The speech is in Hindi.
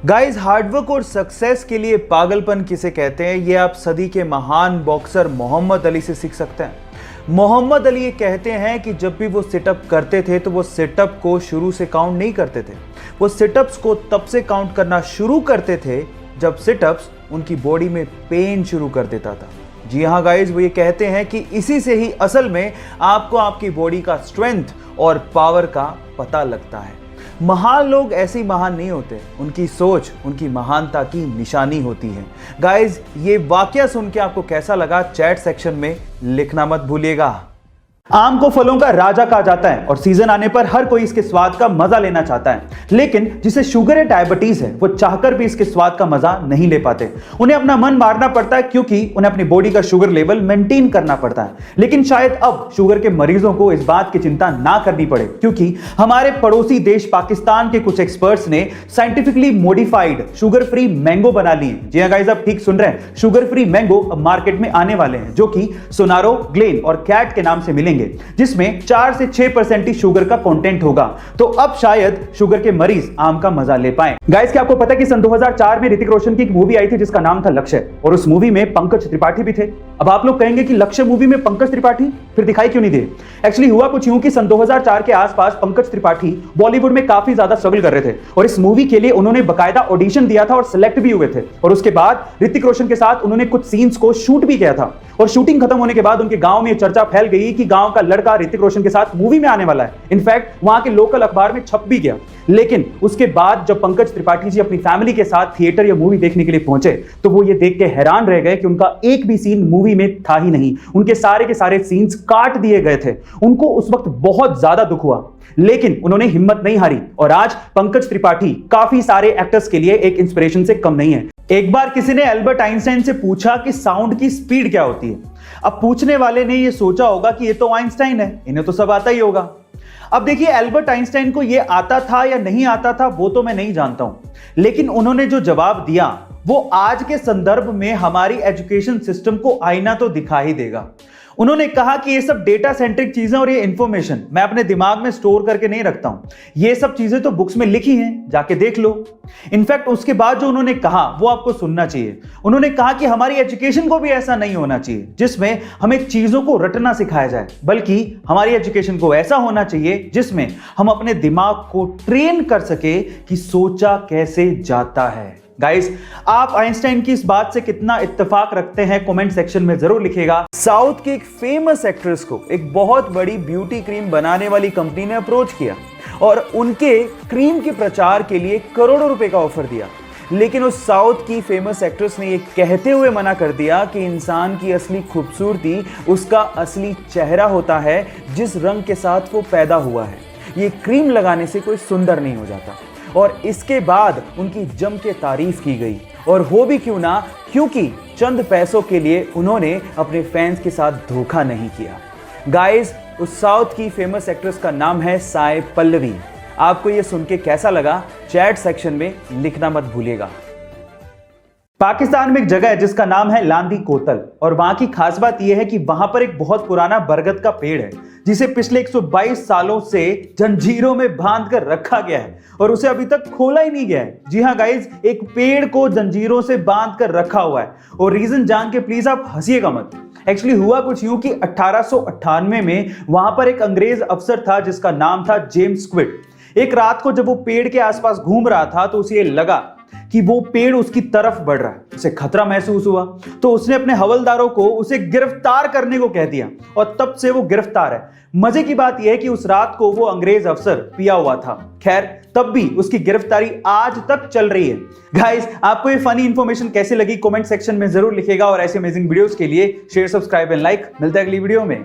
गाइस, हार्डवर्क और सक्सेस के लिए पागलपन किसे कहते हैं, ये आप सदी के महान बॉक्सर मोहम्मद अली से सीख सकते हैं। मोहम्मद अली ये कहते हैं कि जब भी वो सिटअप करते थे तो वो सिटअप को शुरू से काउंट नहीं करते थे। वो सिटअप्स को तब से काउंट करना शुरू करते थे जब सिटअप्स उनकी बॉडी में पेन शुरू कर देता था। जी हाँ गाइस, वो ये कहते हैं कि इसी से ही असल में आपको आपकी बॉडी का स्ट्रेंथ और पावर का पता लगता है। महान लोग ऐसे ही महान नहीं होते, उनकी सोच उनकी महानता की निशानी होती है। गाइस, ये वाकया सुन के आपको कैसा लगा, चैट सेक्शन में लिखना मत भूलिएगा। आम को फलों का राजा कहा जाता है और सीजन आने पर हर कोई इसके स्वाद का मजा लेना चाहता है, लेकिन जिसे शुगर या डायबिटीज है वो चाहकर भी इसके स्वाद का मजा नहीं ले पाते। उन्हें अपना मन मारना पड़ता है क्योंकि उन्हें अपनी बॉडी का शुगर लेवल मेंटेन करना पड़ता है। लेकिन शायद अब शुगर के मरीजों को इस बात की चिंता ना करनी पड़े, क्योंकि हमारे पड़ोसी देश पाकिस्तान के कुछ एक्सपर्ट्स ने scientifically modified sugar free mango बना लिए। जी हाँ गाइस, आप ठीक सुन रहे हैं, शुगर फ्री मैंगो अब मार्केट में आने वाले हैं, जो कि सोनारो, ग्लेन और कैट के नाम से मिलेंगे, जिसमें 4 से 6% ही शुगर का कंटेंट होगा। तो अब शायद शुगर के मरीज आम का मजा ले पाएं। गाइस, क्या आपको पता है कि सन 2004 में ऋतिक रोशन की एक मूवी आई थी जिसका नाम था लक्ष्य, और उस मूवी में पंकज त्रिपाठी भी थे। अब आप लोग कहेंगे कि लक्ष्य मूवी में पंकज त्रिपाठी फिर दिखाई क्यों नहीं दे। एक्चुअली हुआ कुछ यूं कि सन 2004 के आसपास पंकज त्रिपाठी बॉलीवुड में काफी ज्यादा स्ट्रगल कर रहे थे और इस मूवी के लिए उन्होंने बकायदा ऑडिशन दिया था और सिलेक्ट भी हुए थे। और उसके बाद ऋतिक रोशन के साथ उन्होंने कुछ सीन्स को शूट भी किया था और शूटिंग खत्म होने के बाद उनके गांव में चर्चा फैल गई कि गांव का लड़का ऋतिक रोशन के साथ मूवी में आने वाला है। इनफैक्ट वहां के लोकल अखबार में छप भी गया। लेकिन उसके बाद जब पंकज त्रिपाठी जी अपनी फैमिली के साथ थिएटर या मूवी देखने के लिए पहुंचे तो वो ये देख के हैरान रह गए कि उनका एक भी सीन मूवी में था ही नहीं। उनके सारे के सारे सीन्स काट दिए गए थे। उनको उस वक्त बहुत ज्यादा दुख हुआ, लेकिन उन्होंने हिम्मत नहीं हारी और आज पंकज त्रिपाठी काफी सारे एक्टर्स के लिए एक इंस्पिरेशन से कम नहीं है। एक बार किसी ने एल्बर्ट आइंस्टाइन से पूछा कि साउंड की स्पीड क्या होती है। अब पूछने वाले ने यह सोचा होगा कि ये तो आइंस्टाइन है, इन्हें तो सब आता ही होगा। अब देखिए, एल्बर्ट आइंस्टाइन को यह आता था या नहीं आता था वो तो मैं नहीं जानता हूं, लेकिन उन्होंने जो जवाब दिया वो आज के संदर्भ में हमारी एजुकेशन सिस्टम को आईना तो दिखा ही देगा। उन्होंने कहा कि ये सब डेटा सेंट्रिक चीजें और ये इंफॉर्मेशन मैं अपने दिमाग में स्टोर करके नहीं रखता हूं, ये सब चीजें तो बुक्स में लिखी हैं, जाके देख लो। इनफैक्ट उसके बाद जो उन्होंने कहा वो आपको सुनना चाहिए। उन्होंने कहा कि हमारी एजुकेशन को भी ऐसा नहीं होना चाहिए जिसमें हमें चीजों को रटना सिखाया जाए, बल्कि हमारी एजुकेशन को ऐसा होना चाहिए जिसमें हम अपने दिमाग को ट्रेन कर सके कि सोचा कैसे जाता है। गाइस, आप आइंस्टाइन की इस बात से कितना इत्तेफाक रखते हैं कमेंट सेक्शन में जरूर लिखिएगा। साउथ की एक फेमस एक्ट्रेस को एक बहुत बड़ी ब्यूटी क्रीम बनाने वाली कंपनी ने अप्रोच किया और उनके क्रीम के प्रचार के लिए करोड़ों रुपए का ऑफर दिया। लेकिन उस साउथ की फेमस एक्ट्रेस ने यह कहते हुए मना कर दिया कि इंसान की असली खूबसूरती उसका असली चेहरा होता है, जिस रंग के साथ वो पैदा हुआ है। ये क्रीम लगाने से कोई सुंदर नहीं हो जाता। और इसके बाद उनकी जम के तारीफ की गई, और हो भी क्यों ना, क्योंकि चंद पैसों के लिए उन्होंने अपने फैंस के साथ धोखा नहीं किया। गाइस, उस साउथ की फेमस एक्ट्रेस का नाम है साई पल्लवी। आपको यह सुन के कैसा लगा, चैट सेक्शन में लिखना मत भूलिएगा। पाकिस्तान में एक जगह है जिसका नाम है लांदी कोतल, और वहां की खास बात यह है कि वहां पर एक बहुत पुराना बरगद का पेड़ है जिसे पिछले 122 सालों से जंजीरों में बांध कर रखा गया है और उसे अभी तक खोला ही नहीं गया है। जी हाँ गाइज, एक पेड़ को जंजीरों से बांध कर रखा हुआ है, और रीजन जान के प्लीज आप हंसिएगा मत। एक्चुअली हुआ कुछ यूं कि 1898 में वहां पर एक अंग्रेज अफसर था जिसका नाम था जेम्स क्विड। एक रात को जब वो पेड़ के आसपास घूम रहा था तो उसे लगा कि वो पेड़ उसकी तरफ बढ़ रहा है। उसे खतरा महसूस हुआ तो उसने अपने हवलदारों को उसे गिरफ्तार करने को कह दिया, और तब से वो गिरफ्तार है। मजे की बात यह है कि उस रात को वो अंग्रेज अफसर पिया हुआ था। खैर, तब भी उसकी गिरफ्तारी आज तक चल रही है। गाइस, आपको ये फनी इंफॉर्मेशन कैसे लगी कमेंट सेक्शन में जरूर लिखिएगा, और ऐसे अमेजिंग वीडियोस के लिए शेयर, सब्सक्राइब एंड लाइक। मिलता है अगली वीडियो में।